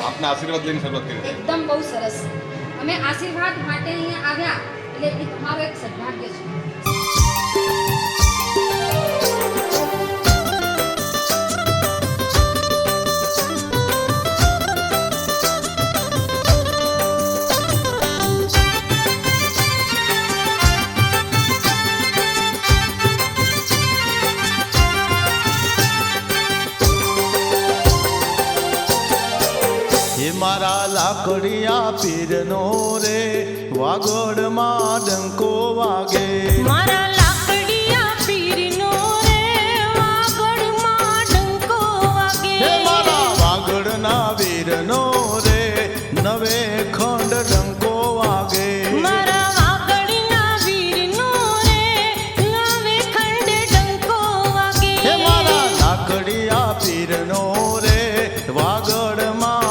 આપના આશીર્વાદ લઈને શરૂઆત કરી એકદમ બહુ સરસ. અમે આશીર્વાદ માટે અહીંયા આવ્યા એટલે એ તમારું એક સદભાગ્ય છે. મારા લાકડિયા પીરનો રે વાગડમાં ડંકો વાગે. મારા લાકડિયા પીરનો રે વાગડમાં ડંકો વાગે. મારા વાગડના વીરનો રે નવે ખંડ ડંકો વાગે. મારા વાગડના વીરનો રે નવે ખંડ ડંકો વાગે. મારા લાકડિયા પીરનો રે વાગડમાં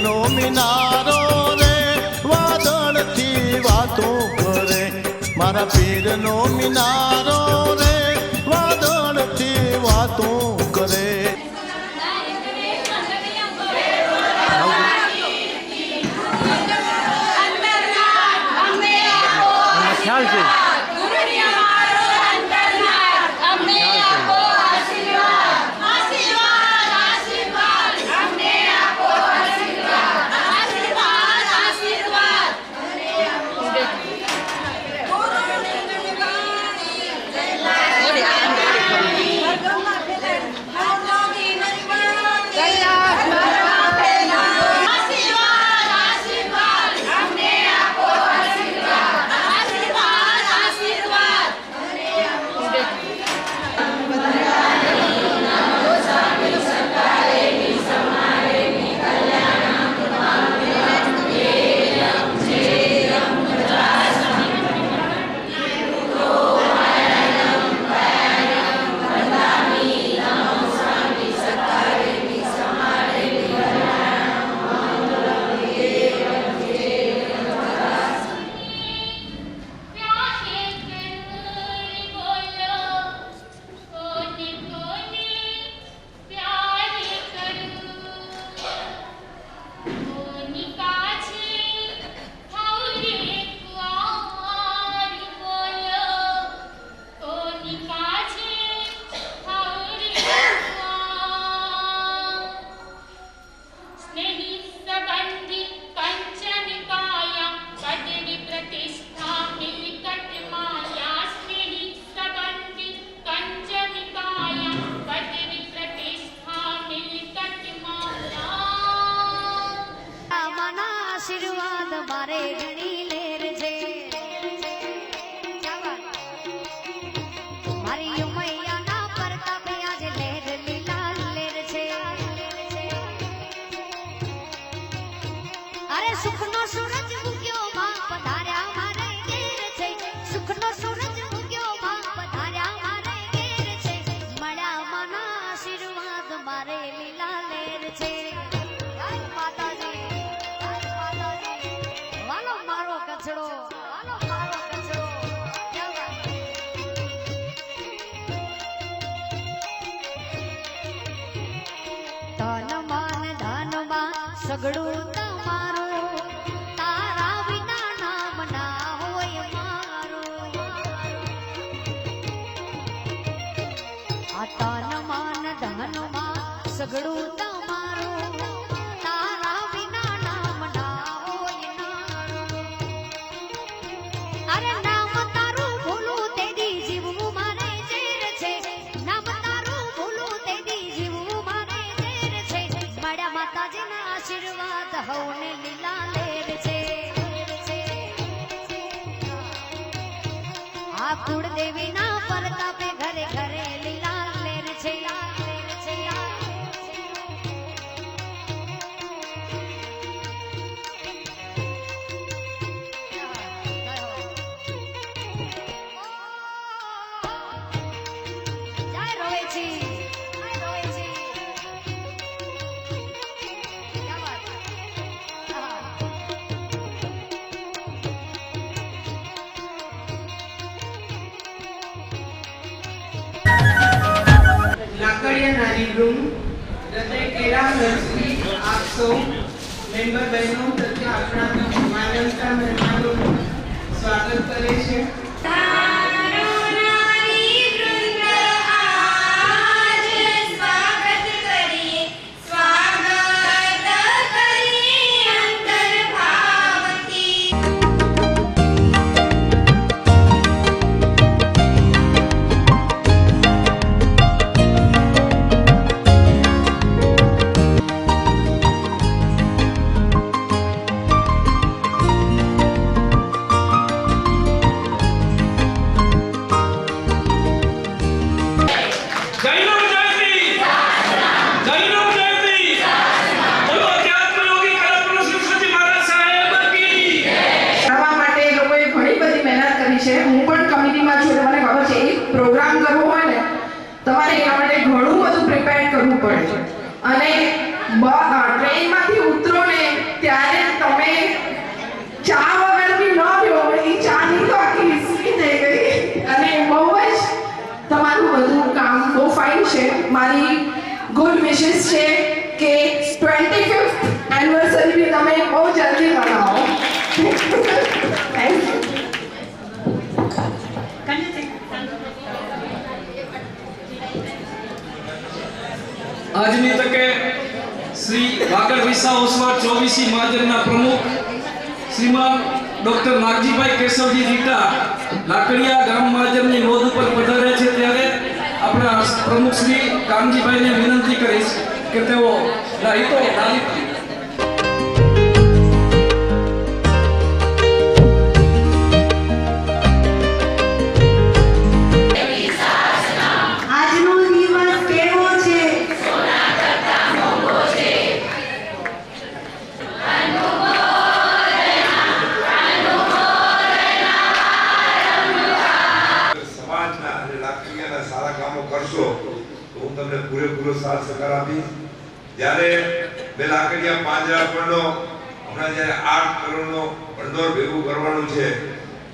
પીરનો મિનારો રે વાદળથી વાતો કરે મારા પીરનો મિનારો રે વાદળથી વાતો કરે ખ્યાલ છે આશીર્વાદ મારે ઘણી લેર છે મારી ઉમૈયાના પ્રતાપે આજે લેર લીલા લેર છે અરે સુખનો સૂરજ ઉગ્યો માં પધાર્યા મારે ઘેર છે સુખનો સૂરજ ઉગ્યો માં પધાર્યા મારે ઘેર છે મળ્યા માના આશીર્વાદ મારે લીલા લેર છે કચડો ધનમાં સગડું તમારું તારા વિના નામ ના હોય મારું આ તનમાં ધનમાં સગડું તમારું તારા વિના નામ ના હોય અરે નામ તારું ભૂલું તેદી જીવવું મારે ઝેર છે નામ તારું ભૂલું તેદી જીવવું મારે ઝેર છે મળ્યા માતાજીના આશીર્વાદ હવને લીલા લેર છે આ કુળદેવીના પ્રતાપે ઘરે ઘરે લીલા લેર છે लाकड़िया नारी ग्रुम हृदय केला नर्सरी आप सौ मेंबर बहनों तथा अपना मानवता મહેમાનોનું સ્વાગત કરે છે મારી ગુડ વિશેસ છે કે 25th એનિવર્સરી બી તમે બહુ જલ્દી મનાવો. Thank you. આજની તકે શ્રી વાગડ વિસા ઓસવાડ 24 મહાજનના પ્રમુખ શ્રીમાન ડોક્ટર નાગજીભાઈ કેશવજી રીટા લાકડિયા ગામ મહાજનની નોંધ ઉપર પધારે છે ત્યારે આપણા પ્રમુખ શ્રી કામજીભાઈને વિનંતી કરીશ કે તેઓ રાહિતો આજનો દિવસ કેવો છે? સમાજના અને લાકડીયાના સારા કામો કરશો તો હું તમને પૂરેપૂરો સાથ સહકાર આપીશ. જ્યારે બે લાકડીયા પાંજરા પરનો હમણાં જ્યારે 8 કરોડનો ભંડોળ ભેગું કરવાનું છે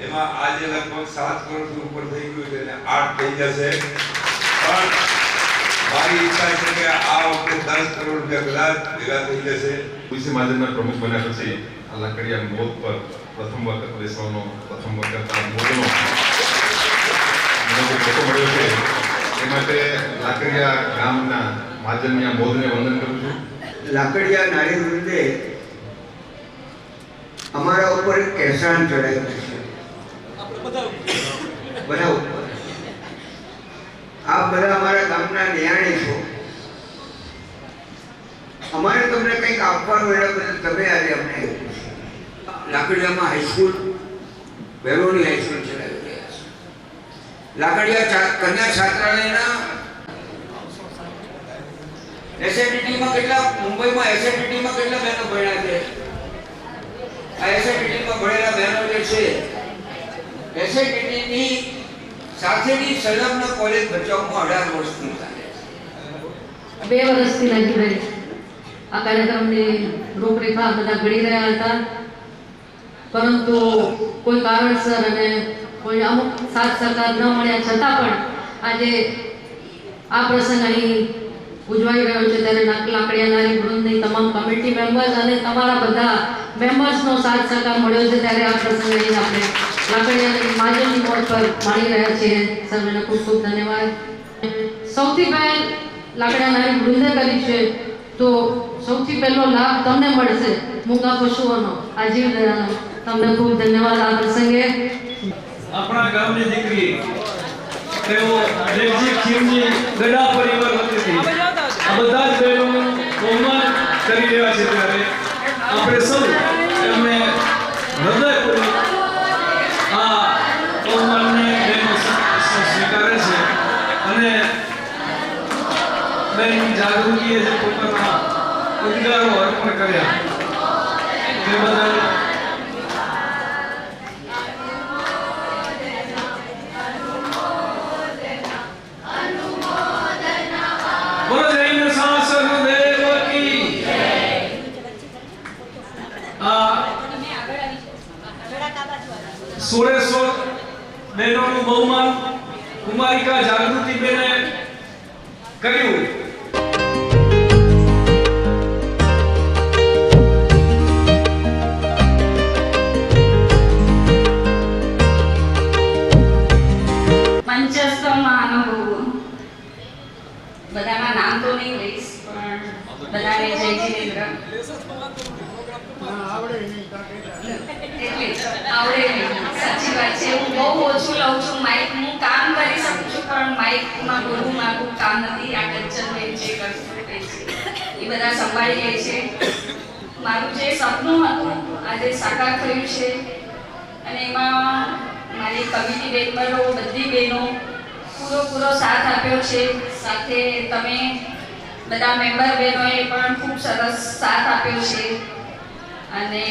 એમાં આજે લગભગ 7 કરોડથી ઉપર થઈ ગયું છે અને 8 થઈ જશે. પણ મારી ઈચ્છા છે કે આ વખતે 10 કરોડ રૂપિયા કદાચ ભેગા થઈ જશે. વીસી મહાજનના પ્રમુખ બન્યા પછી આ લાકડિયા નોંધ પર પ્રથમ વખત બેસવાનો પ્રથમ વખત આ નોંધનો મોકો મળ્યો છે. એ માટે લાકડિયા ગામના મહાજનની આ નોંધને વંદન કરું છું. લાકડિયા નારી વૃંદે અમારા ઉપર એક કહેસાન ચડાવ્યું છે બધા ઉપર. આપ બધા અમારા ગામના નિયાણી છો. અમારે તમને કંઈક આપવાનું એના બદલ તમે આજે અમને આપ્યું છે. લાકડિયામાં હાઈસ્કૂલ બહેનોની હાઈસ્કૂલ ચલાવી રહ્યા છે. લાકડિયા કન્યા છાત્રાલયના એસએનડીટીમાં કેટલા મુંબઈમાં એસએનડીટીમાં કેટલા બહેનો ભણ્યા છે? આ એસએનડીટીમાં ભણેલા બહેનો જે છે એસએનડીટીની સાથેની સંલગ્ન કોલેજ ભચાઉમાં 18 વર્ષથી ચાલે છે. 2 વર્ષથી નાગજીભાઈ આ કાર્યક્રમની રૂપરેખા બધા ઘડી રહ્યા હતા, પરંતુ કોઈ કારણસર અને કોઈ અમુક સાથ સહકાર ન મળ્યા છતાં પણ આજે આ પ્રસંગ અહીં ઉજવાઈ રહ્યો છે ત્યારે લાકડિયા નારી વૃંદની તમામ કમિટી મેમ્બર્સ અને તમારા બધા મેમ્બર્સનો સાથ સહકાર મળ્યો છે ત્યારે આ પ્રસંગ અહીં આપણે લાકડિયા મહાજનની નોંધ પર માણી રહ્યા છીએ. સર્વેને ખૂબ ખૂબ ધન્યવાદ. સૌથી પહેલ લાકડિયા નારી વૃંદે કરી છે તો સૌથી પહેલો લાભ તમને મળશે મૂંગા પશુઓનો આજીવન. તમને ખૂબ ધન્યવાદ આ પ્રસંગે. આપણા ગામની દીકરી તેઓ દેવજી ખીમની ગડા પરિવાર વતીથી આ બધા જ બહેનોનું બહુમાન કરી રહ્યા છે ત્યારે આપણે સૌ એમને હૃદયપૂર્વક આ બહુમાનને બહેનો સ્વીકારે છે અને બહેનની જાગૃતિએ જે પોતાના ઉદ્ગારો અર્પણ કર્યા તે બદલ સોળેશ્વર બહેનોનું બહુમાન કુમારિકા જાગૃતિ બેને કર્યું. પંચસ્થ મહાનુભાવો, બધાના નામ તો નહીં લઈશ પણ બધાને જય જિનેન્દ્ર. આવડે નહીં. સાચી વાત છે. હું બહુ ઓછું લઉં છું માઇક. હું કામ કરી શકું છું પણ માઇકમાં બોલવું મારું કામ નથી. આ કલ્ચર જે કરશું એ બધા સંભાળી લે છે. મારું જે સપનું હતું આજે સાકાર થયું છે અને એમાં મારી કમિટી મેમ્બરો બધી બહેનો પૂરો સાથ આપ્યો છે. સાથે તમે બધા મેમ્બર બહેનોએ પણ ખૂબ સરસ સાથ આપ્યો છે અને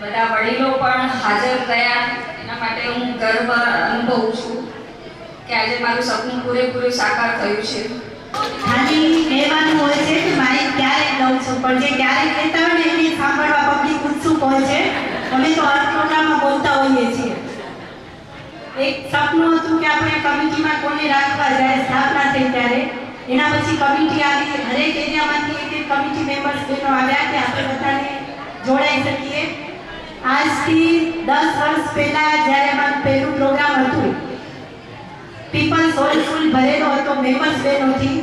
બધા વડીલો પણ હાજર રહ્યા. એના માટે હું ગર્વ અનુભવું છું કે આજે મારું સપનું પૂરેપૂરું સાકાર થયું છે. ખાલી કહેવાનું હોય છે કે માઇક ક્યારેક લઉં છું પણ જે ક્યારેક કહેતા હોય ને એની સાંભળવા પબ્લિક ઉત્સુક હોય છે. અમે તો હર પ્રોગ્રામમાં બોલતા હોઈએ છીએ. એક સપનું હતું કે આપણે કમિટીમાં કોને રાખવા જ્યારે સ્થાપના થઈ ત્યારે એના પછી કમિટી આવી, હરેક એરિયામાંથી એક કમિટી મેમ્બર્સ બહેનો આવ્યા કે આપણે બધાને જોડાઈ શકીએ. આજથી 10 વર્ષ પહેલા જ્યારે અમારું પહેલું પ્રોગ્રામ હતું, પીપલ્સ હોલ ફૂલ ભરેલો હતો મેમ્બર્સ બહેનોથી.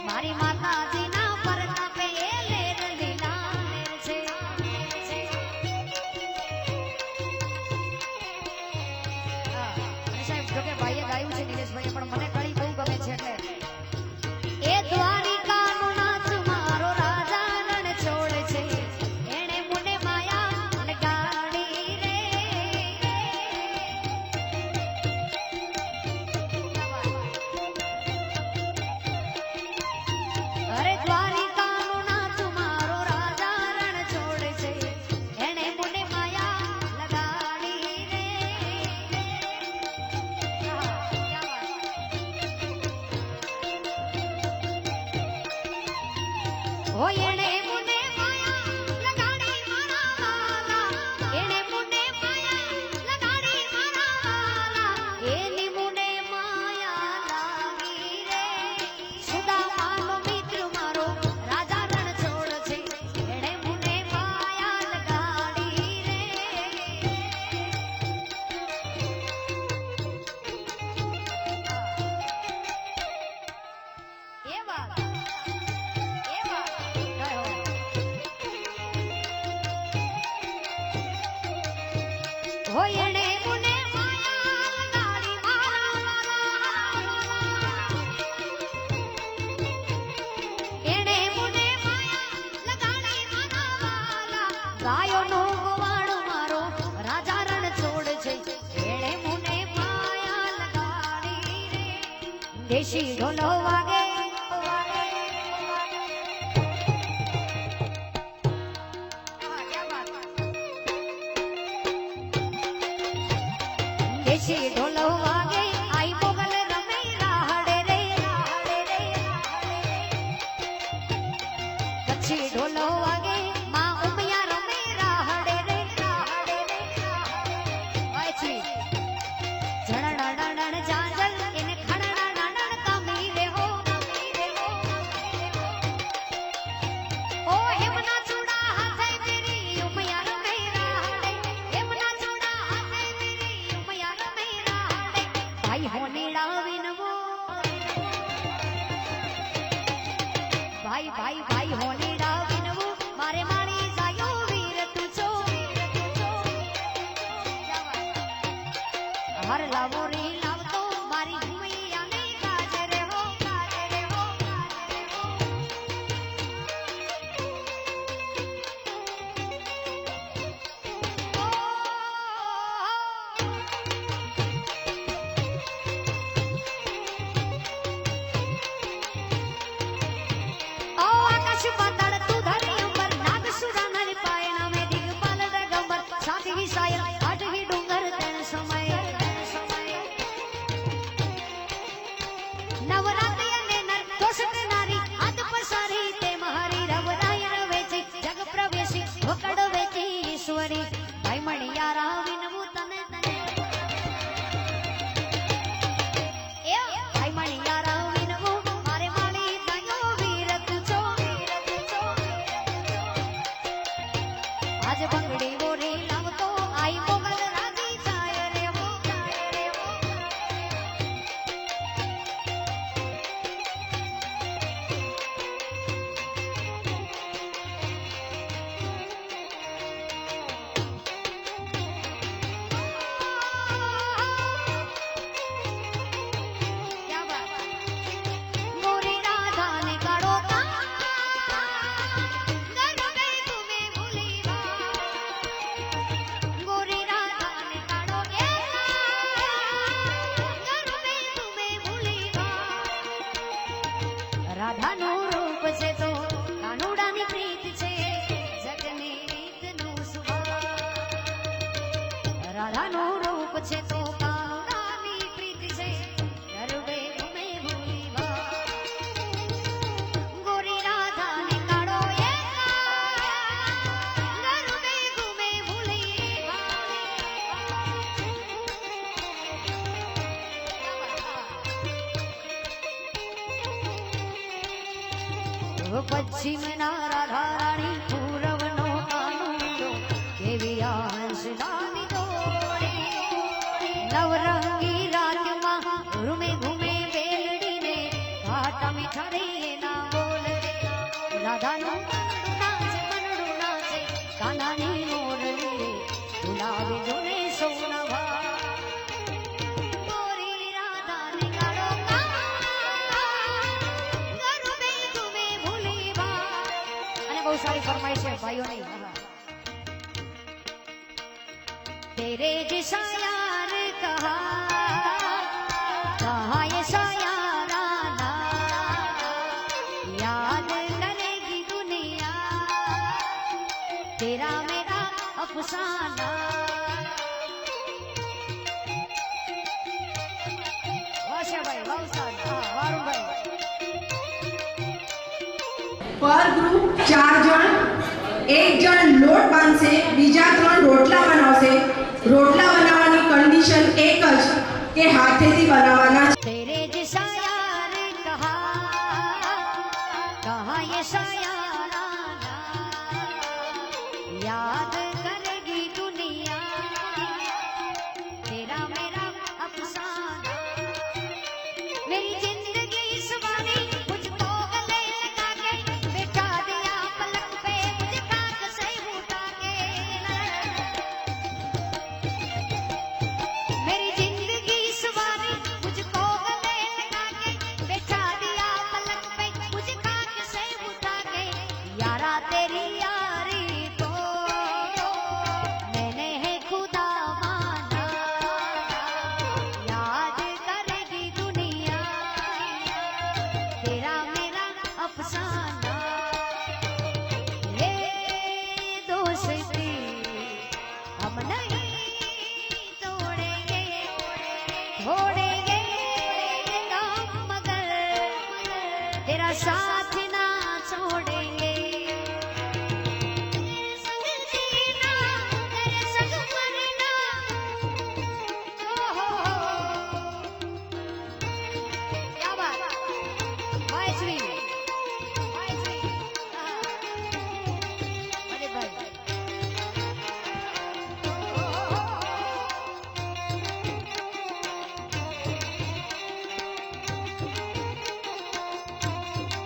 મારી માતાજીના પરતાપે એ લેર લીલા લેર છે. સાહેબ જોકે ભાઈએ ગાયું છે, નિલેશભાઈએ, પણ મને કળી બહુ ગમે છે. એટલે એ દ્વારિકાનો નાથ મારો રાજા રણ છોડ છે, એણે મને માયા લગાડી રે. અરે દ્વારિકાનો નાથ મારો રાજા રણ છોડ છે, એણે મને માયા લગાડી રે. ઓ એણે મને માયા લગાડી મારા વાલા, એણે મને માયા લગાડી મારા વાલા, એની મને માયા લાગી રે. સુદામાનો મિત્ર મારો રાજા રણ છોડ છે, એણે મને માયા લગાડી રે. એ વાત હોય એણે મને માયા લગાડી મારા વાલા, એણે મને માયા લગાડી મારા વાલા. ગાયોનો ગોવાળો મારો રાજા રણ છોડ છે, એણે મને માયા લગાડી રે. દેશી ઢોલો વાગે દેશી ઢોલો વાગે, આઈ મોગલ રમે રાહડે રે. કચ્છી ઢોલો વાગે, માં ઉમિયા રમે રાહડે રે. વાયછી જણણ જાજલ એને ખણણ કમી રે હો. ઓ હેમના ચૂડા હાથે મેરી ઉમિયા રમે રાહડે, હેમના ચૂડા હાથે મેરી ઉમિયા રમે રાહડે. ભાઈ હોનીડા વિનવો, ભાઈ હોનીડા વિનવો, મારે મારી જાયો વીર તું છો. હર લાવો રે લાવતો મારી ભૂમિયાને કાજે રે હો, કાજે રે હો, કાજે રે હો. ઓ આકાશ પાતાળ તું ધરતી ઉપર, નાગસુરા નર પાયણા મે દિગપાલ ડગંબર, સાતવી સાયર આઠવી ડુંગર તેણ સમય. નવરાત્રિ અને નર દોષક નારી હાથ પસારી, તે મહારી રવરાય રવે છે, જગ પ્રવેશી વકડ વેચી ઈશ્વરી. ભાઈ મણિયારા વિનવું તને તને, એ ભાઈ મણિયારા વિનવું, મારે મારી જાયો વીર તું છો. આજ બંગડી બોરી લાવતો, આઈ મોગલ રાજી જાય રે હો, જાય રે હો. क्या बात, मोरी राधा ने काढ़ो का, गरबे तुम्हें भूली बा. गोरी राधा ने काढ़ो के, गरबे तुम्हें भूली बा. રાધાનું રૂપ છે તો કાનુડાની પ્રીત છે, જગની રીતનું સુભાવ. રાધાનું રૂપ છે તો કાનુડાની પ્રીત છે, ગરુડે તમે ભૂલી વા. ગોરી રાધાને કાઢો એકા, ગરુડે તમે ભૂલી વા. પશ્ચિમના રાધારાણી પૂરવનો કાનુડો કેવી હંસડાની દોડે નવરંગી રાજમાં રૂમે ઘૂમે બેલડીને ઘાટા મીઠા રે ના બોલ રાધાનું મનડું નાચે કાનાની મોરલી રે ગુલાબી જોને સોનભા મોરી રાધાને ગાળો ગરુબે તુમે ભૂલી બા અને બહુ સારી ફરમાઈશ છે ભાઈઓની तेरे जैसा यार कहा ये सायारा ना याद करेगी दुनिया तेरा मेरा अफसाना वाशा भाई वाउस्ताद वारुण भाई पर ग्रुप 4 जण एक जण लोट बांधશે બીજા 3 રોટલા બનાવશે રોટલા બનાવવાની કંડિશન એક જ કે હાથેથી બનાવવાના છે तेरे जैसा यार कहा ये सायारा ना याद करेगी दुनिया तेरा मेरा अफसाना मेरी जिंदगी सवारी मुझको गले लगा के बैठा दिया पलक पे मुझे खाक से उठा के मेरी जिंदगी सवारी मुझको गले लगा के बैठा दिया पलक पे मुझे खाक से उठा के यारा तेरी यारी को मैंने है खुदा माना याद करेगी दुनिया तेरा मेरा अफसाना ये दोस्ती हम नहीं तोड़ेंगे छोड़ेंगे गम मगर तेरा साथ ना छोड़ेंगे तेरे संग जीना तेरे संग मरना ओ हो क्या बात वाइसली अरे भाई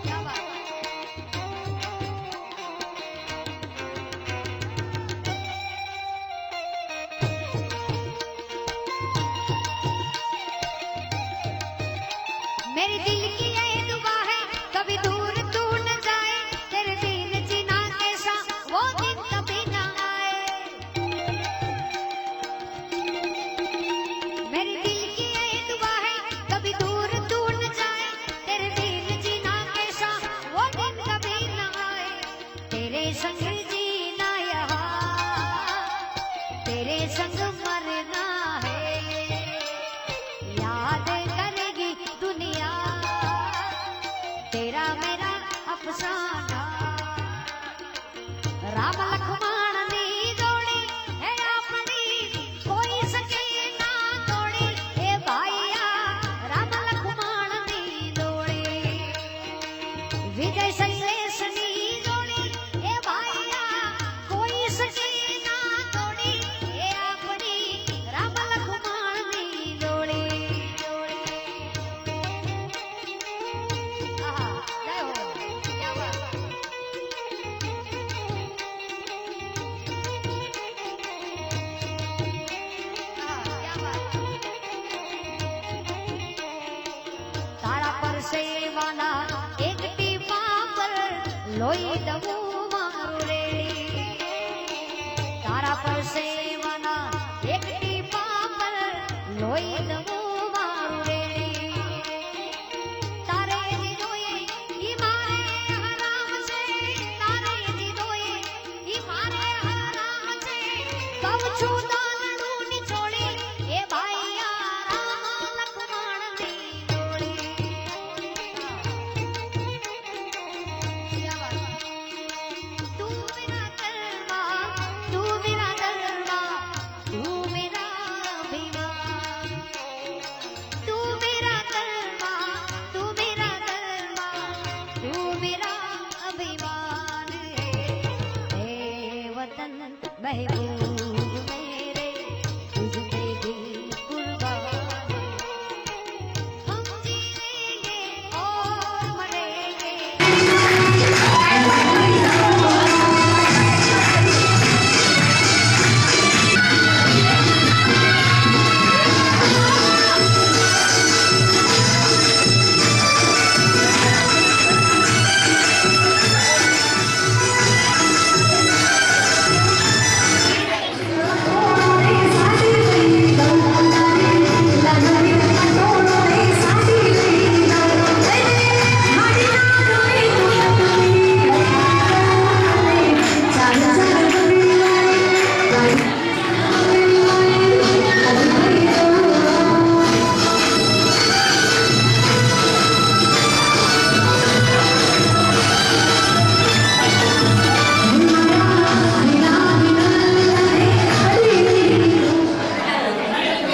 क्या बात मेरे दिल की ये दुआ है कभी दूर तू न जाए तेरे दिन जीना कैसा वो दिन कभी न आए मेरे दिल की ये दुआ है कभी दूर तू न जाए तेरे दिन जीना कैसा वो दिन कभी न आए तेरे संग जीना यहाँ तेरे संग मरना है याद करेगी दुनिया तेरा मेरा अफसाना राम लक्ष्मण नी जोड़ी है अपनी कोई सके ना तोड़ी हे भाईया राम लक्ष्मण नी जोड़ी विजय संदेश नी जोड़ी हे भाईया कोई सके ना तोड़ी हे अपनी राम लक्ष्मण नी जोड़ी आहा जय हो क्या बात क्या बात तारा पर सेवाना एक टीपा पर लोई दबू मारू रेड़ी तारा पर सेवाना एक टीपा पर लोई दबू मारू रेड़ी तारे दी दोए ई मारे हराम से तारे दी दोए ई मारे हराम से कब छूता लड़ूनी छोड़ी ए भाईया राम लक्ष्मण नी जोड़ी क्या बात तू बिना दरमा महबूब मेरे तुझ पे दिल कुर्बान हम जिएंगे और मरेंगे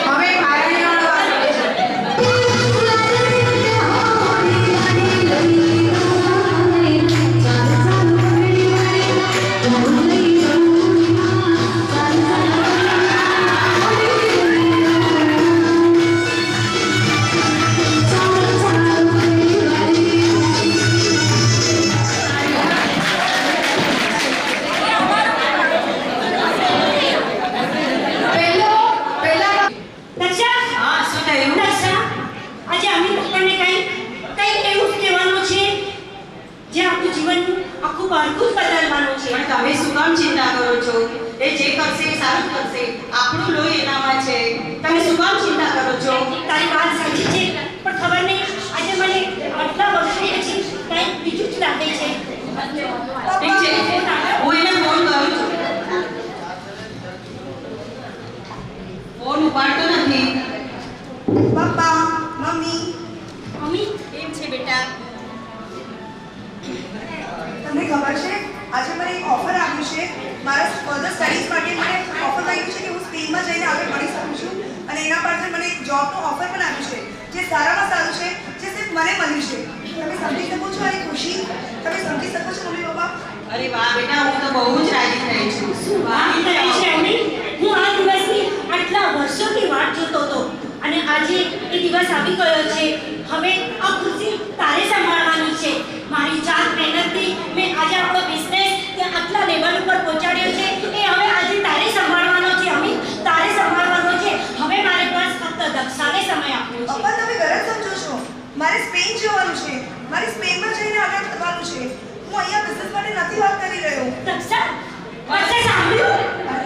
હવે ભારણીઓનો વારો છે. દક્ષા હા, શું થયું? દક્ષા આજે અમિત આપણને કંઈક એવું જ કહેવાનું છે જે આપણું જીવન આખું બાળકું જ બદલવાનું છે. પણ તમે શું કામ ચિંતા કરો છો? એ જે કરશે એ સારું જ કરશે. આપણું લોહી એનામાં છે. તમે શું કામ ચિંતા કરો છો? તારી વાત સાચી છે પણ ખબર નહીં આજે મને આટલા વર્ષો પછી કંઈક બીજું જ લાગે છે. ઠીક છે, હું એને ફોન કરું છું. ફોન ઉપાડતો નથી. પપ્પા મમ્મી મમ્મી કેમ છે બેટા? તમને ખબર છે આજે મને એક ઓફર આવ્યું છે મારા ફર્ધર સ્ટડીઝ માટે મને ઓફર આવ્યું છે કે હું સ્પેનમાં જઈને આગળ ભણી શકું છું અને એના પાછળ મને એક જોબનું ઓફર પણ આવ્યું છે જે સારામાં સારું છે જે સિર્ફ મને મળ્યું છે તમે સમજી શકો છો આ ખુશી તમે સમજી શકો છો મમ્મી પપ્પા અરે વાહ બેટા, હું તો બહુ જ રાજી થઈ છું. વાત થઈ છે અમિત. હું આ દિવસની આટલા વર્ષોથી વાટ જોતો હતો અને આજે એ દિવસ આવી ગયો છે. હવે આ ખુશી તારે સંભાળવાની છે. મારી જાત મહેનતથી મેં આજે આપણો બિઝનેસ ત્યાં આટલા લેવલ ઉપર પહોંચાડ્યો છે એ હવે આજે તારે સંભાળવાનો છે અમિત, તારે સંભાળવાનો છે. હવે મારે બસ ફક્ત દક્ષાને સમય આપવો છે. પપ્પા તમે ગલત સમજો છો મારે સ્પેન જવાનું છે મારે સ્પેનમાં જઈને આગળ થવાનું છે હું અહીંયા બિઝનેસ માટે નથી વાત કરી રહ્યો દક્ષા વચ્ચે સાંભળ્યું?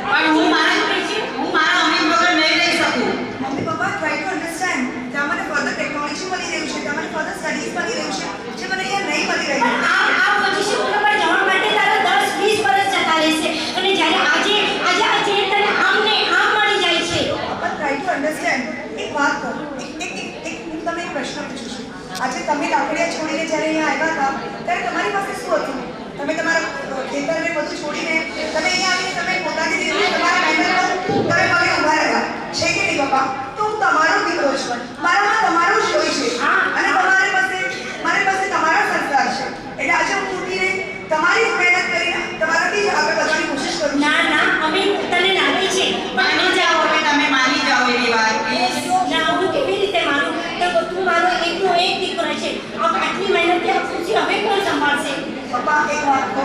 પણ હું મારા અમિત વગર નહીં રહી શકું. Mummy papa try to understand ત્યાં મને ફર્ધર ટેકનોલોજી મળી રહ્યું છે ત્યાં મને ફર્ધર સ્ટડીઝ મળી રહ્યું છે જે મને અહીંયા નહીં મળી રહ્યું પણ આ પોઝિશન ઉપર જવા માટે તારા 10-20 વર્ષ જતા રહેશે અને જ્યારે આજે આ જે તને આમ ને આમ મળી જાય છે. પપ્પા ટ્રાય ટુ અન્ડરસ્ટેન્ડ એક વાત કહો એક હું તમને એક પ્રશ્ન પૂછું છું આજે તમે લાકડિયા છોડીને જ્યારે અહીંયા આવ્યા હતા ત્યારે તમારી પાસે શું હતું તમે તમારા ખેતરને બધું છોડીને તમે અહીંયા આવીને તમે પોતાની રીતે તમારા મહેનત પર તમે પગે ઊભા રહ્યા છે કે નહીં પપ્પા તો હું તમારો દીકરો છું મારામાં તમારું જ લોહી છે અને મારી પાસે તમારા સંસ્કાર છે એટલે આજે હું ઉઠીને તમારી જ મહેનત કરીને તમારાથી જ આગળ વધવાની કોશિશ કરું છું ના અમિત તને લાગે છે માની જાઓ હવે, તમે માની જાઓ એની વાત, પ્લીઝ. ના હું કેવી રીતે માનું તો તું મારો એકનો એક દીકરો છે. આટલી મહેનતથી આ ખુશી હવે કોણ સંભાળશે? પપ્પા એક વાત કહો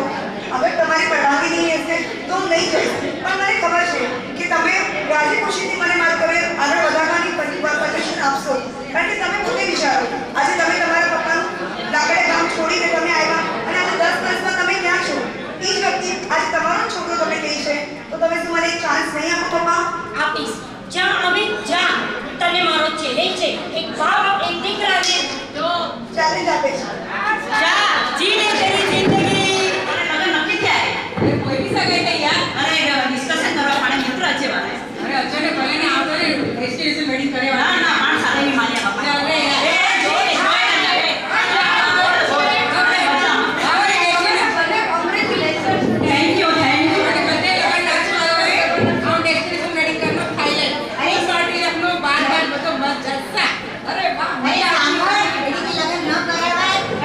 અગર તમારી પરવાનગી નહીં હશે તો હું નહીં જઈશ પણ મને ખબર છે કે તમે રાજી ખુશીથી મને મારું કરિયર આગળ વધારવાની પરમિશન આપશો કારણ કે તમે પોતે વિચારો આજે તમે તમારા પપ્પાનું લાકડે કામ છોડીને તમે આવ્યા અને આજે 10 વર્ષમાં તમે ક્યાં છો એ જ વ્યક્તિ આજે તમારો છોકરો તમે કહે છે તો તમે શું મને એક ચાન્સ નહીં આપો પપ્પા આપીશ. જા અમિત જા, તને મારો ચેલેન્જ છે. એક બાપ એક દીકરાને ચેલેન્જ આપે છે જા, જીને તેરી જિંદગી. અરે મગર નક્કી થાય. અરે કોઈ બી સગાઈ નહીં યાર. અરે ડિસ્કશન કરવા માટે મિત્ર છે મારે. અરે અચાનક ભલે ને આવતો ને ડેસ્ટિનેશન વેડિંગ કરે ના ના, પણ સાથે ની માન્યા બાપા. ચાલ રે યાર. એ જોઈ ને, જોઈ ને, જોઈ ને. Thank you, thank you. અરે વાહ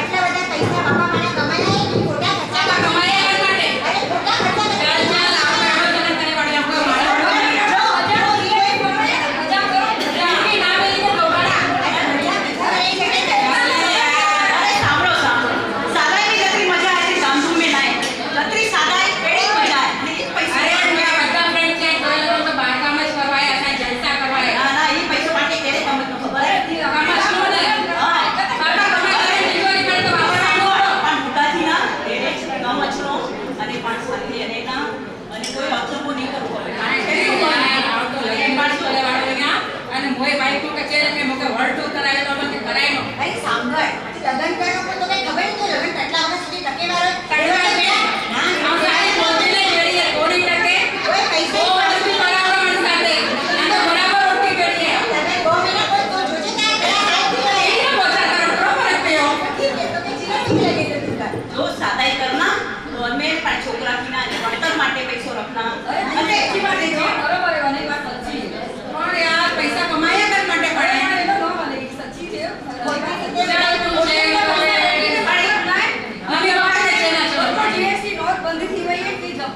એટલા બધા પૈસા બાપા મને કમાયા નહીં ખોટા ખર્ચા કમાયા માટે. અરે ખોટા ખર્ચા ચાલ ચાલ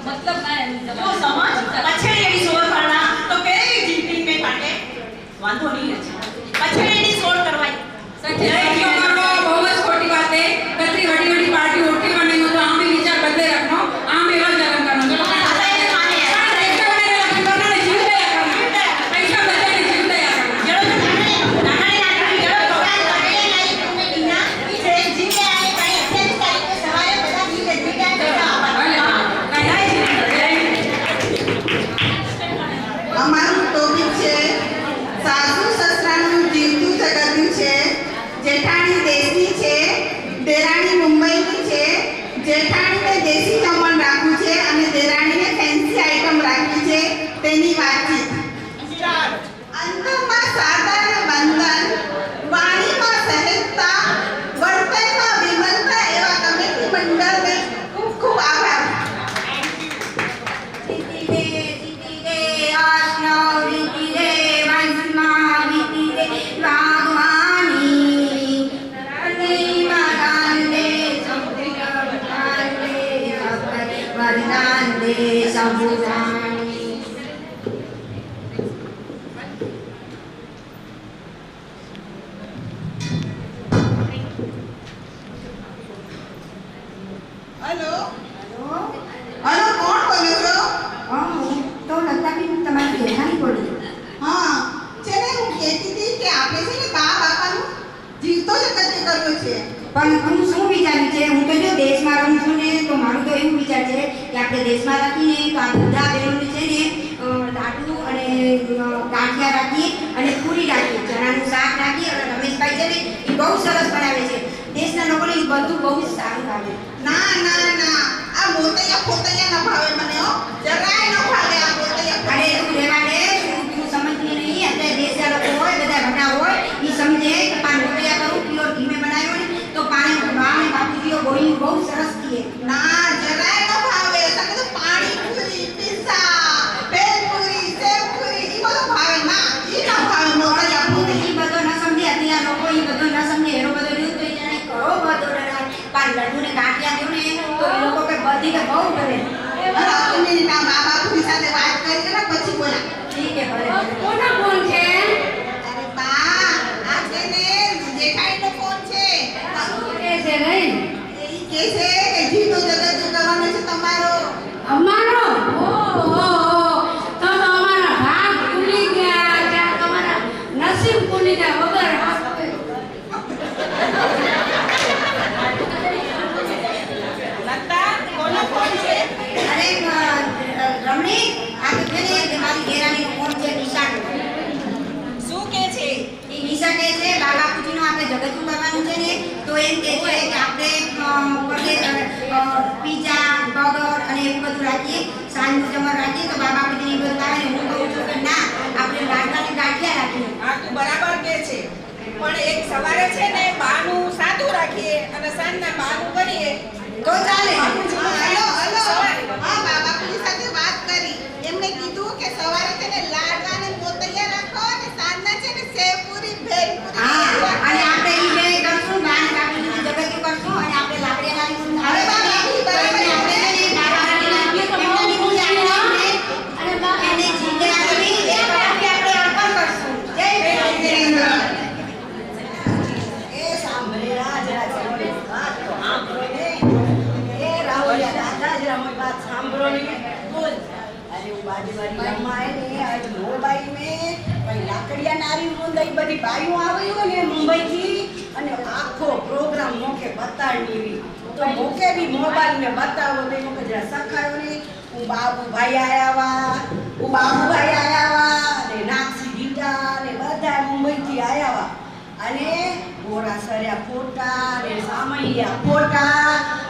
मतलब ना है જો સમજ પછેડીની સોળ કરણા તો કેવી જીતી મે પાટે વાંધો નહીં છે પછેડીની સોળ કરવાય सच्चाई करना बहुत छोटी बात है कतरी बड़ी बड़ी पार्टी होती बने तो आम भी विचार बदले रखना आम भी वाला जलन करना जो पैसा बचाने जीव दया करना અમારું ટોપિક છે સાસુ સસરાનું જીવતું જગતનું છે જેઠાણી દેશી છે દેરાણી મુંબઈની છે જેઠાણીને દેશી જમણ રાખવું છે અને દેરાણીને ફેન્સી આઈટમ રાખવી છે તેની વાતચીત અંતમાં સાધારણ બંધન વાણીમાં સહેજતા વર્તનમાં વિમલતા એવા કમિટી મંડળને ખૂબ ખૂબ આભાર હેલો હેલો કોણ બોલો છો તો લતાબેન તમારી જેઠાણી બોલી હા છે ને હું કહેતી હતી કે આપણે છે ને બા બાપાનું જીવતો જગત કર્યો છે પણ હું શું વિચાર્યું છે હું તો જો દેશમાં રહું છું ને તો મારું તો એવું વિચાર છે કે આપણે દેશમાં રાખીને તો આ બધા બહેનોને છે ને લાડુ અને ગાંઠિયા રાખીએ અને પૂરી રાખીએ ચણાનું શાક રાખીએ અને રમેશભાઈ છે ને એ બહુ સરસ બનાવે છે દેશના લોકોને એ બધું બહુ જ સારું લાગે ના ના ના આ મોતૈયા ફોતૈયા ન ભાવે મને હો જરાય ન ભાવે આ મોતૈયા અરે તું રહેવા દે તું સમજતી નહીં અત્યારે દેશના લોકો હોય બધા ભણા હોય એ સમજે કે પાન રોટલા કરું કિલો ધીમે બનાવ્યો ને તો પાણી બા અને બાપુજીઓ બોલી બહુ સરસ કીએ ના જરાય ન ભાવે તમે તો પાણી પૂરી પિઝા ભેલપુરી સેવપુરી ઈ બધું ભાવે ના ઈ ન ભાવે મોતૈયા પૂરી એ બધો ન સમજે અત્યારના લોકો એ બધો ન સમજે એનો બધો રહ્યું તો એને કરો બધો ડરાય પાન લડ્ડુ ને ગાંઠિયા દો ને તો એ લોકો કે બધી કે બહુ કરે આપણે ના બા બાપુની સાથે વાત કરી ને પછી બોલા ઠીક છે ભલે કોના ફોન છે અરે બા આ છે ને જેઠાણીનો ફોન છે કે છે નહીં ઈ કે છે કે જીતો જગત કરવાનો છે તમારો અમારો ઓહો તો અમારા ભાગ ભૂલી ગયા ત્યાં તમારા નસીબ ભૂલી ગયા વગર લતા કોનો ફોન છે અરે રમણી આ તો છે ને મારી ઘેરાણીનો ફોન છે નિશાનો શું કે છે એ નિશા કહે છે બાબા પૂજીનું આપણે જગતનું કરવાનું છે ને તો એમ કહે છે કે આપણે પીઝા બર્ગર અને એવું બધું રાખીએ સાંજનું જમણ રાખીએ તો બાબા પૂજીને એ બધું આવે ને હું કહું છું કે ના આપણે લાડવાની ગાંઠિયા રાખીએ આ તું બરાબર કે છે પણ એક સવારે છે ને બાનું સાદું રાખીએ અને સાંજના બાનું કરીએ તો ચાલે હલો હલો હા બા બાપુની સાથે વાત કરી એમણે કીધું કે સવારે છે ને લાડવા ને મોતૈયા રાખો અને સાંજના છે ને સેવપુરી ભેલપુરી હા અને આપણે ઈ બે કરશું બાન કાપીને જગતનું કરશું અને આપણે લાકડી લાવીશું અરે બા બાપુ બરાબર આપણે એમનાની પૂજા કરીને અને બા એને જીતે આપી એક વાટકી આપણે અર્પણ કરશું જય ભીમ એ સાંભળે જરા જરા વાત તો સાંભળો ને એ રાહુલિયા દાદા જરા મારી વાત સાંભળો ને બોલ અરે હું બાજુવાળી રમાય ને આજ મોબાઈલ में ભાઈ લાકડિયા નારી મુંદઈ બધી બાઈઓ આવી હોય ને મુંબઈથી અને આખો પ્રોગ્રામ મોકે બતાડવી તો મોકે બી મોબાઈલ में બતાવો તો મોકે જરા સખાયો ને હું બાબુભાઈ આયા વા ને નાક્ષી ગીતા ને બધા મુંબઈથી આયા વા અને ગોરા સર્યા ફોટા ને સામૈયા ફોટા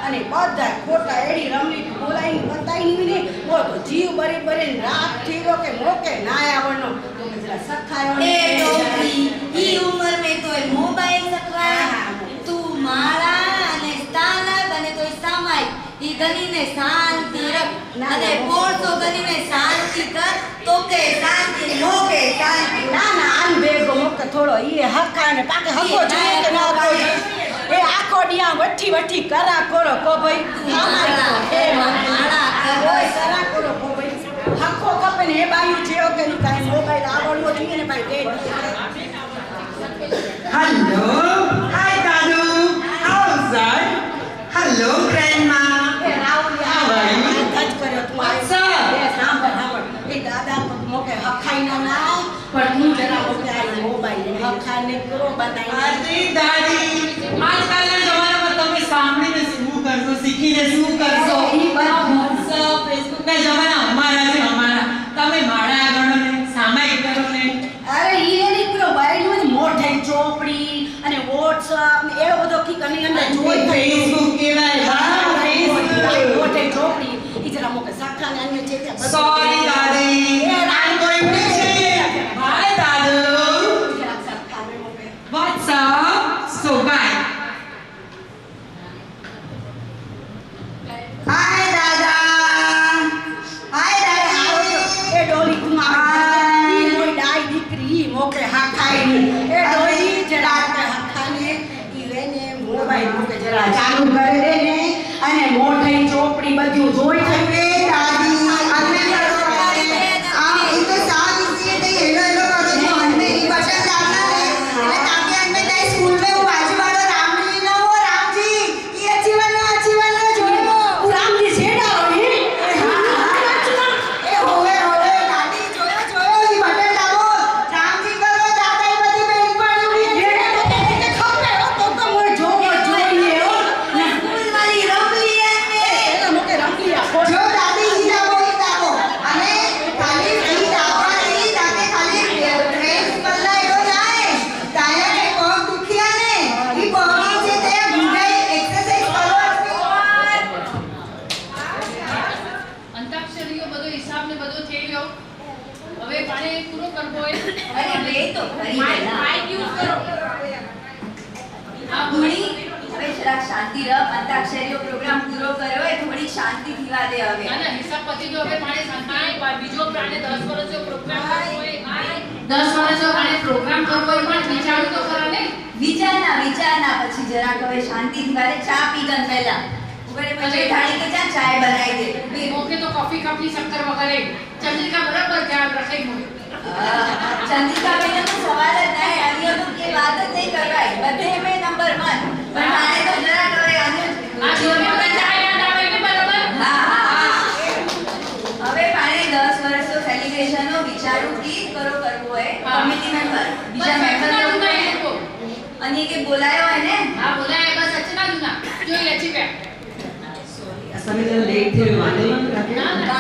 અને બધા ફોટા એડી રમણી બોલાઈને બતાવીને ને બોલ તો જીવ બરી બરી રાત થયો કે મોકે ના આવવાનો તો જરા સખાયો ને ઈ ઉંમર મે તો મોબાઈલ સકવા તું માળા અને સ્થાનક અને તો સામાય ઈ ગલીને શાંતિ રખ અને પોળતો ગલીને શાંતિ કર તો કે શાંતિ મોકે શાંતિ ના ના આન ભેગો મોકે થોડો ઈ હકા ને પાકે હકો જોઈએ કે ના કોઈ એ આખો ડિયા વઠ્ઠી વઠ્ઠી કરા કરો કો ભાઈ માળા કર હેલો ગ્રેન્ડમા એ રાહુલ How are you? ધજ કર્યો તું What's up? એ સાંભળ એ દાદા તો મોકે હખાઈ ન ના પણ હું જરા મોકે આ મોબાઈલ હખાને કરો બતાઈ અરે દાદી આજકાલના જમાનામાં તમે સાંભળીને શું કરશો શીખીને શું કરશો ઈ બધું. WhatsApp, Facebook ના જમાના અમારા છે અમારા તમે માળા ગણો ને સામાયિક કરો ને અરે ઈ એની પેલો બાયલું મોઢે ચોપડી અને વોટ્સઅપ ને એવો બધો કી કની અંદર જોઈ Facebook કહેવાય હા Facebook મોઢે ચોપડી ઈ જરા મોકે સાખાને અન્ય છે તે બધું. Sorry, Daddy. I'm going to change. Bye, Dadu. જરા સાખાને મોકે. What's up? So, bye. હાય દાદા એ ડોલી તું આવી ઈ મોય ડાઈ દીકરી મોકે હાખાઈ એ ડોલી જરા કે હાખાને ઈ વેને મોબાઈલ મોકે જરા ચાલુ કરે દે ને અને મોઢે ચોપડી બધું જોઈ શકે દાદી અમે આ ઈ તો સારી છે તે હેલો હેલો કરો છો અને ઈ બટન દાબના રે એટલે તાકે અંમે તાઈ સ્કૂલ में वो बाजू वाला रामलीला वो राम जी ये जीवन जोड़ो તું રામજી છેડા રોહી એ હોવે દાદી જોયો ઈ બટન દાબો રામ जी કરો દાદા ઈ બધી બેન પણ ઉભી છે ખબર તો મોય જોવો જોઈએ હો સ્કૂલ વાળી રમલી એમને એ મોકે રમલી આ જો દાદી ઈ દાબો અને ખાલી ઈ દાબવાની તાકે ખાલી ફ્રેન્ડ્સ બદલાયો જાય તાયા કે પગ દુખ્યા ને ઈ પગની છે તે ભૂંગાઈ એક્સરસાઇઝ કરો અંતાક્ષરીઓ બધો હિસાબ ને બધો થઈ ગયો હવે પાણી પૂરો કરવો હોય અરે લે તો ખરી માઇક યુઝ કરો આ ભણી હવે જરાક શાંતિ રહ અંતાક્ષરીઓ પ્રોગ્રામ પૂરો કર્યો એ થોડી શાંતિ થીવા દે હવે ના ના હિસાબ પતી ગયો હવે પાણી શાંતિ બીજો પ્રાણે 10 વર્ષનો પ્રોગ્રામ કરવો હોય 10 વર્ષનો પાણી પ્રોગ્રામ કરવો હોય પણ વિચારું તો ખરા ને વિચારના પછી જરાક હવે શાંતિ થીવા દે ચા પી ગન પહેલા ઉગડે પછી ઢાળી કે ચા ચાય બનાવી દે મોકે તો કોફી કપની શક્કર વગરે ચંદ્રિકા બરાબર ધ્યાન રાખે મોકે ચંદ્રિકા બેન તો સવાલ જ નહીં આની તો કે વાત જ નહીં કરવાય બધે મે નંબર 1 પણ મારે તો જરાક હવે આ જોરમાં તો ચા યાદ આવે કે બરાબર હા હવે પાણે 10 વર્ષનો સેલિબ્રેશનનો વિચારું કી કરવું હોય કમિટી મેમ્બર બીજા મેમ્બર અને કે બોલાયો હોય ને હા બોલાય બસ અચના જુના જોઈ લે છે તમે જરા લેટ થયો વાંધો નહીં રાખે ના ના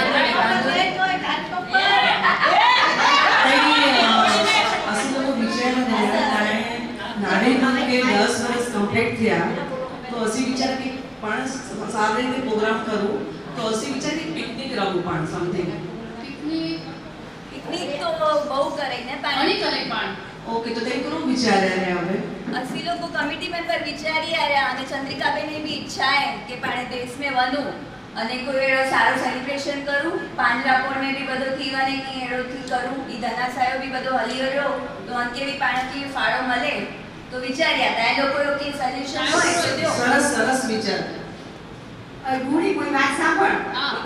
असली लोग विचार नाणे के 10 वर्ष कंप्लीट किया तो असी विचार की पण सारे રીતે પ્રોગ્રામ કરું તો અસી વિચાર की पिकनिक રાખું પણ સમથિંગ પિકનિક તો બહુ કરે ને અણી કરે પણ ઓકે તો તે કરું વિચાર્યા રે હવે असली लोग को कमिटी मेंबर विचारी आ रहा અને ચંદ્રિકા બેન ની ઈચ્છા है કે પાણે દેશ में વનું અને કોઈ એડો સારો સેલિબ્રેશન કરું પાંજરાપોળ में भी બધો થીવાને કે એડો થી કરું ઈ ધનાસાયો भी બધો હલી રહ્યો તો અંકે भी પાણે की ફાળો મળે તો વિચાર્યા તા એ લોકો કે સોલ્યુશન હોય તો દો સરસ સરસ વિચાર ગુણી કોઈ વાત સાંભળ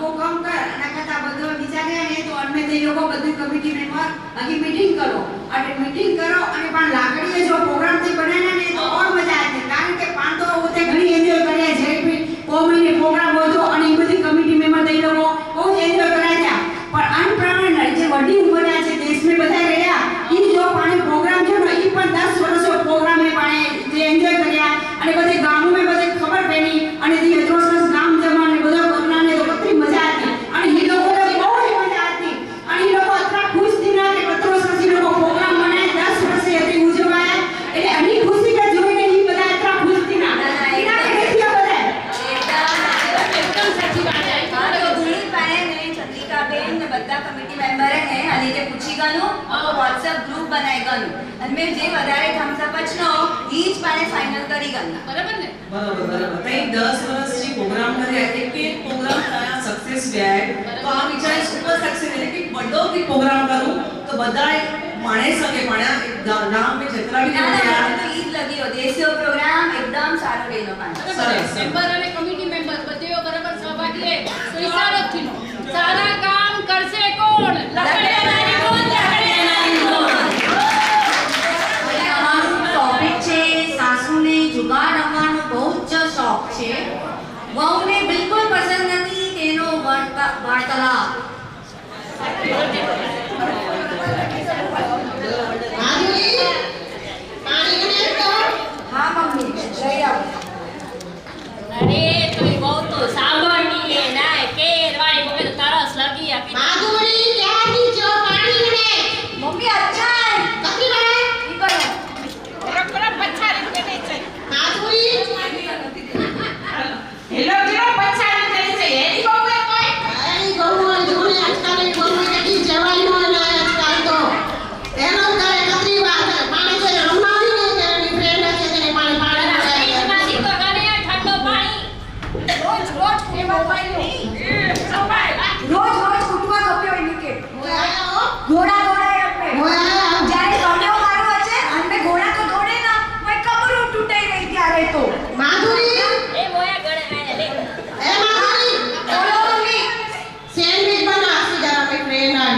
કો કમ કર આના કરતા બધો વિચારે ને તો અમે તે લોકો બધું કમિટી મેમ્બર આખી મીટિંગ કરો અને મીટિંગ કરો અને પણ લાકડીએ જો પ્રોગ્રામ થી બનાવ્યા ને તો ઓર મજા આવે કારણ કે પાન તો ઉતે ઘણી એન્જોય કર્યા છે કે કોમીને પ્રોગ્રામ હતો અને એ બધી કમિટી મેમ્બર તે લોકો બહુ એન્જોય કર્યા પણ અનપ્રાણ જે વડી ઉંમરના છે દેશમાં બધા રહ્યા ઈ જો પાણી પ્રોગ્રામ છે ને ઈ પણ 10 વર્ષનો પ્રોગ્રામ એ પાણી જે એન્જોય કર્યા અને બધે ગામોમાં બધે ખબર પડી અને જે એટ્રોસસ ગામ જમાને બધા કરનાને તો કેટલી મજા હતી અને ઈ લોકોને બહુ જ મજા હતી અને ઈ લોકો એટલા ખુશ થયા કે એટ્રોસસ ઈ લોકો પ્રોગ્રામ બનાવી 10 વર્ષે હતી ઉજવાયા એટલે અની ખુશી કે જોઈને ઈ બધા એટલા ખુશ થયા એના કે કેટલા બધા એકદમ સાચી વાત છે હા તો ગુણી પાણે ને ચંદ્રિકા બેન ને બધા કમિટી મેમ્બર હે અને તે પૂછી ગયું તો WhatsApp ગ્રુપ બનાવી ગયું અને મેં જે વધારે થમ્સઅપ નો ઈ જ પાણે ફાઇનલ કરી ગયું બરાબર ને બરાબર બરાબર તઈ 10 વર્ષ જે પ્રોગ્રામ કર્યા એક એક પ્રોગ્રામ કયા સક્સેસ ગયા તો આ વિચાર સુપર સક્સેસ એટલે કે બડો કે પ્રોગ્રામ કરું તો બધા માણે શકે પણ ગામ में જેટલા भी ના રહ્યા ના તો ઈ જ લગ્યો દેશીય પ્રોગ્રામ એકદમ સારો રહેલો પાણે સરસ મેમ્બર અને કમિટી મેમ્બર બધેઓ બરાબર સહભાગી લે તો ઈશારો જ થીનો સારા કામ કરશે કોણ લકડિયાની કોણ લકડિયાની કોણ અમારું ટોપિક છે સાસુને જુગાર રમવાનો બહુ જ શોખ છે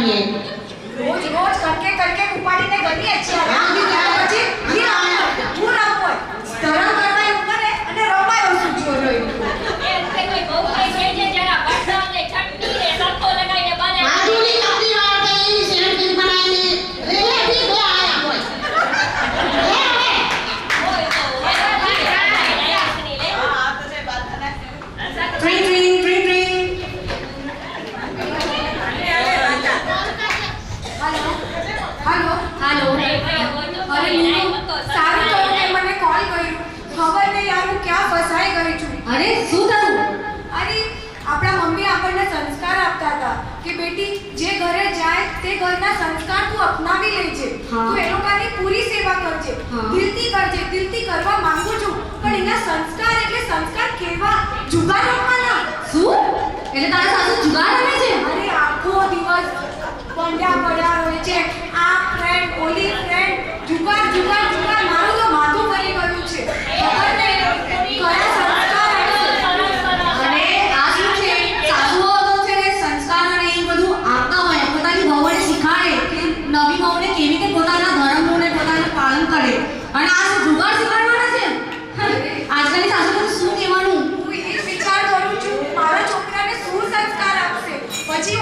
रही है। રોજ રોજ કરકે કરકે ઉપાડીને ગમી છે પછી હું રમવો ધરમ કરવાય ઉમરે અને રમાયો શું છો એ તે કોઈ બહુ કઈ છે જે જરા બટન ને ચટણી ને સરખો લગાઈને બને આજુની કપડી વાળા એની સેન્ડવિચ બનાવીને રેલે બી બે આયા હોય હોય તો ટ્રીંગ ટ્રીંગ ટ્રીંગ ટ્રીંગ હેલો હાલો અરે નીનુ સારું થયું કે મને કોલ કર્યું ખબર નહીં યાર હું ક્યાં ફસાઈ ગઈ છું અરે શું થયું? અરે આપણા મમ્મી આપણને સંસ્કાર આપતા હતા કે બેટી જે ઘરે જાય તે ઘરના સંસ્કાર તું અપનાવી લેજે હા. તું એ લોકોની પૂરી સેવા કરજે હા. દિલથી કરવા માંગુ છું પણ એના સંસ્કાર એટલે સંસ્કાર કેવા જુગાર રમવાના શું? એટલે તારા સાસુ જુગાર રમે છે? અરે આખો દિવસ પડ્યા રહે છે આ ફ્રેન્ડ ઓલી ફ્રેન્ડ જુગાર જુગાર જુગાર મારું તો માથું ફરી ગયું છે ખબર નહીં કયા સંસ્કાર આપશે. અને આ શું છે? સાસુઓ તો છે ને સંસ્કાર અને એ બધું આપતા હોય પોતાની વહુને શીખાડે કે નવી વહુને કેવી રીતે પોતાના ધર્મનું ને પોતાનું પાલન કરે. અને આ શું જુગાર શીખવાડવાના છે? આજકાલની સાસુઓને શું કહેવાનું? હું એ જ વિચાર કરું છું મારા છોકરાને શું સંસ્કાર આપશે પછી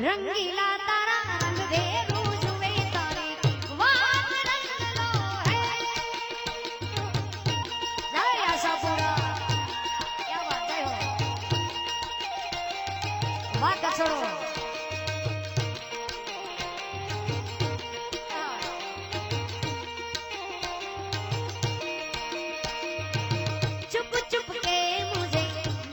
रंगीला तारा रंग दे रोज वे तारे वाह रंग लो है जय आशापुरा क्या बात है हो वाह कचड़ो चुप चुप के मुझे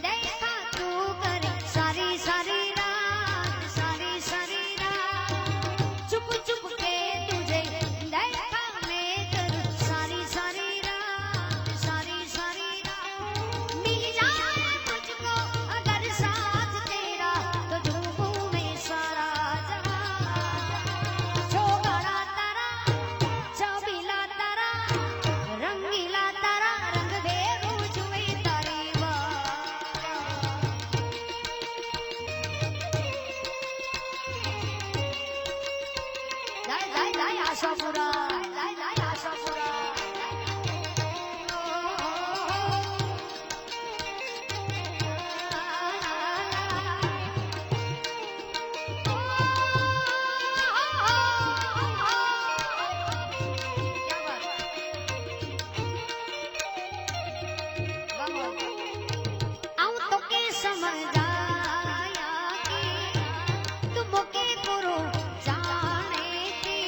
देखा तू करे सारी सारी रात सारी सारी रात चुप चुप के तुझे देखा मैं करूं सारी सारी रात मिल जाए मुझको अगर साथ तेरा तो झूमूं मैं सारा जहां छोगड़ा तारा चौबीला तारा रंगीला तारा रंग दे रोज वे तारी जय आशापुरा जय आशापुरा तो के समझ आया कि तुम के गुरु जाने की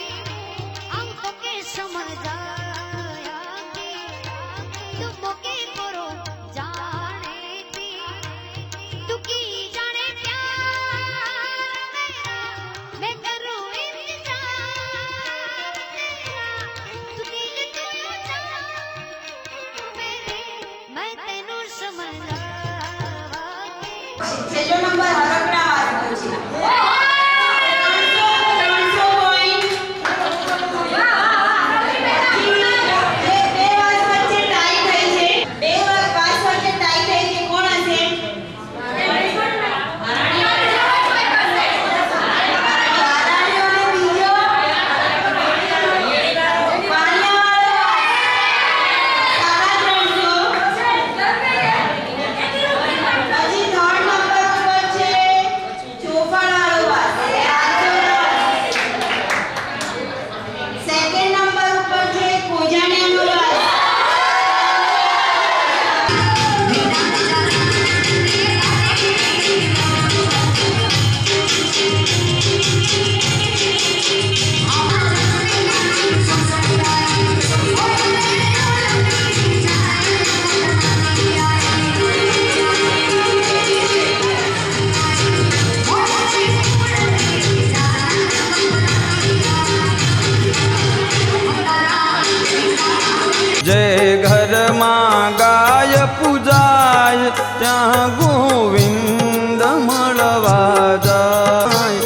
तो के समझ आया कि तुम के गुरु जाने की तू की जाने प्यार मेरा मैं करूं इंतजार तेरा तू की जान मेरे मैं तेनू समझ છેલ્લો નંબર હરકડા વાળો છે 300 પોઈન્ટ બે વાસ વચ્ચે ટાઈ થઈ છે બે વાસ વચ્ચે ટાઈ થઈ છે કોણ હશે હારાણીઓને બીજો પાલિયાવાળો સાડા 300 હજી 3rd નંબર ઉપર છે ચોપાળવાળો વાસ 500 સેકન્ડ નંબર ઉપર છે કોજાણિયાનો વાસ जय घर मां गाय पूजाय त्या गोविंद मळवा जाय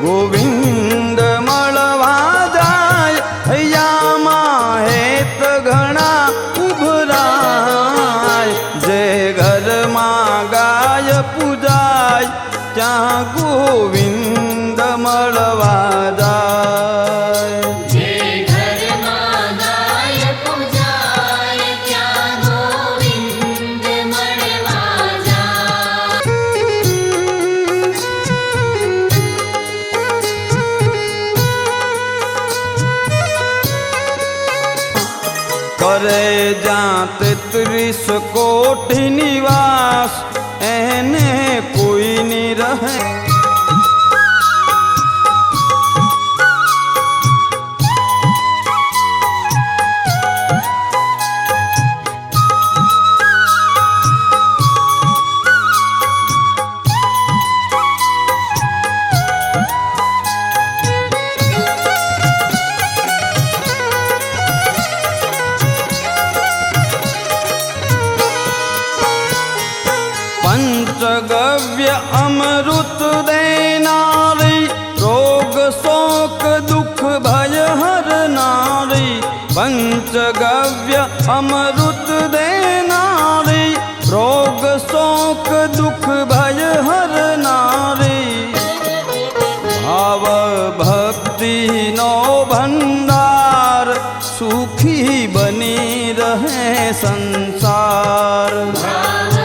गोविंद मळवा जाय हैया माहेत घणा उभराय जय घर मां गाय पूजाय त्या गोविंद मळवा जाय करे जा 33 कोटि निवास एने कोई नहीं रहे पंचगव्य अमृत देनारी रोग शोक दुख भय हरनारी पंचगव्य अमृत देनारी रोग शोक दुख भय हरनारी भाव भक्ति नो भंडार सुखी बनी रहे संसार भाव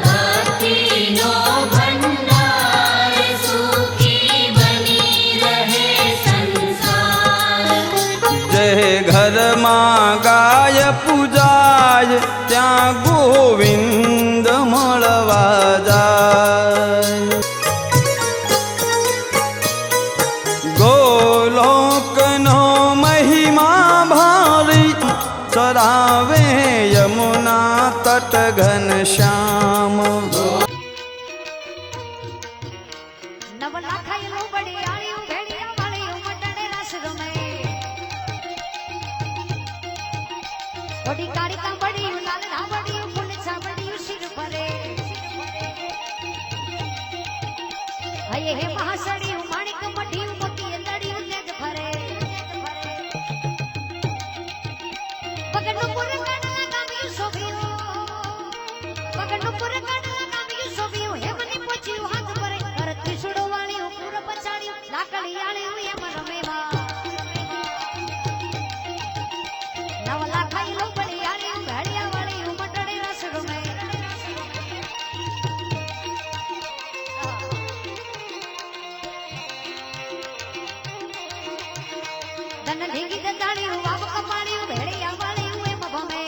भक्ति नो भंडार सुखी बनी હૈયરમાં ગાય પૂજાય ત્યાં ગોવિંદ મળવા જાય ગોલોકનો મહિમા ભારી ચરાવે યમુના તટ ઘન શ્યામ बड़ी काली का बड़ी लाल ना बड़ी फूल सा बड़ी सिर परे आये हे महासड़ी माणिक मठी मोती लड़ी तेज भरे पगडपुर काडला गामी सोबियो पगडपुर काडला गामी सोबियो हे मनी पोचियो हाथ परे करती सुडो वाली पूर पछाड़ी लाकड़ी आली ये मन मेवा नवला खाई लो बड़ी आली भेड़िया वाली उमटड़ी रस रुमे दन ढीगी ददाड़ी वाव कपाड़ी भेड़िया वाली उए मभमे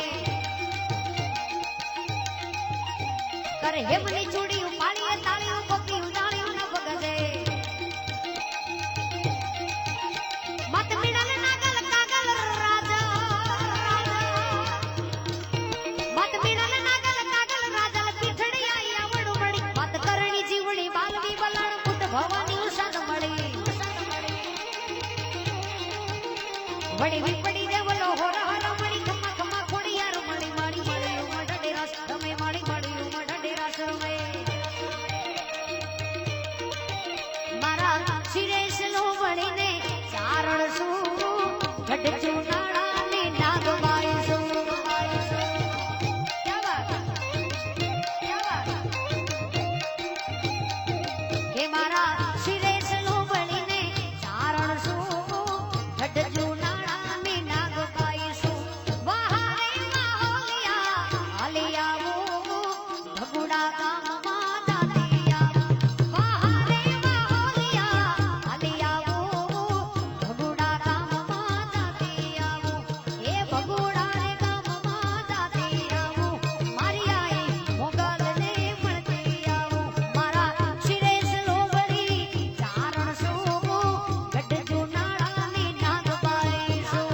करे हेमनी चूड़ी पाड़ी ताली गोपी उदाड़ी न बगदे मत मिडल नागल कागल राजा मत मिडल नागल कागल राजा पीठड़ी आई आवड़ मड़ी मत करणी जीवणी बालवी बलाण पुट भवानी उषाद मड़ी वड़ी विपड़ी देवलो होर हर मड़ी खम्मा खम्मा खोड़ी यार मड़ी मड़ी मड़ी उमडे रस रमे मड़ी मड़ी उमडे रस रमे मारा सिरेश नो वड़ी ने चारण सु गड चुनाड़ा ने नागबाई सु क्या बात हे मारा सिरेश नो वड़ी ने चारण सु गड चुनाड़ा ने नागबाई सु वहारे माहोलिया आलिया वो भगुड़ा गाम माता दिया वहारे माहोलिया आलिया वो भगुड़ा गाम माता दिया ये भगुड़ा रे गाम माता दिया मारी आई मोगल ने मणती आवो मारा सिरेश लोवरी चारण सो गड जुनाड़ा ने नागबाई सो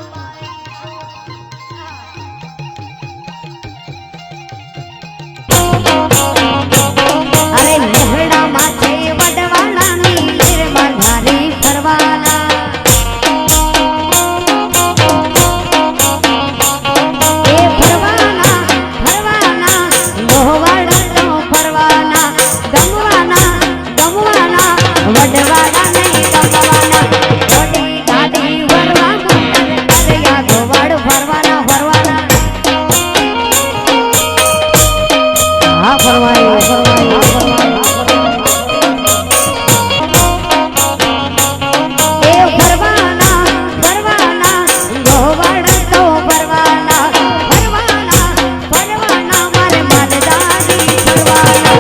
अरे लहड़ा माथे वडवाड़ा नी निर्मल भारी फरवाना ए फरवाना फरवाना लोहवाड़ा तो फरवाना गमवाना गमवाना वडवाड़ा नहीं गमवाना ओडी गाड़ी वरवा मोटर करया गोवाड़ फरवाना फरवाना हाँ फरवाई ए फरवाना फरवाना गोवाड़ तो फरवाना फरवाना फरवाना मारे मालदारी फरवाना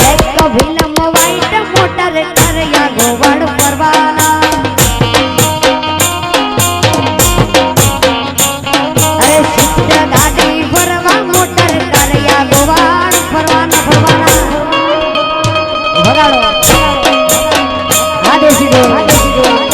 एक फिल्म वाइट मोटर करया गोवाड़ फरवाना अरे सिद्ध गाड़ी फरवा मोटर करया गोवाड़ फरवाना फरवाना भगाड़ो आदेश दो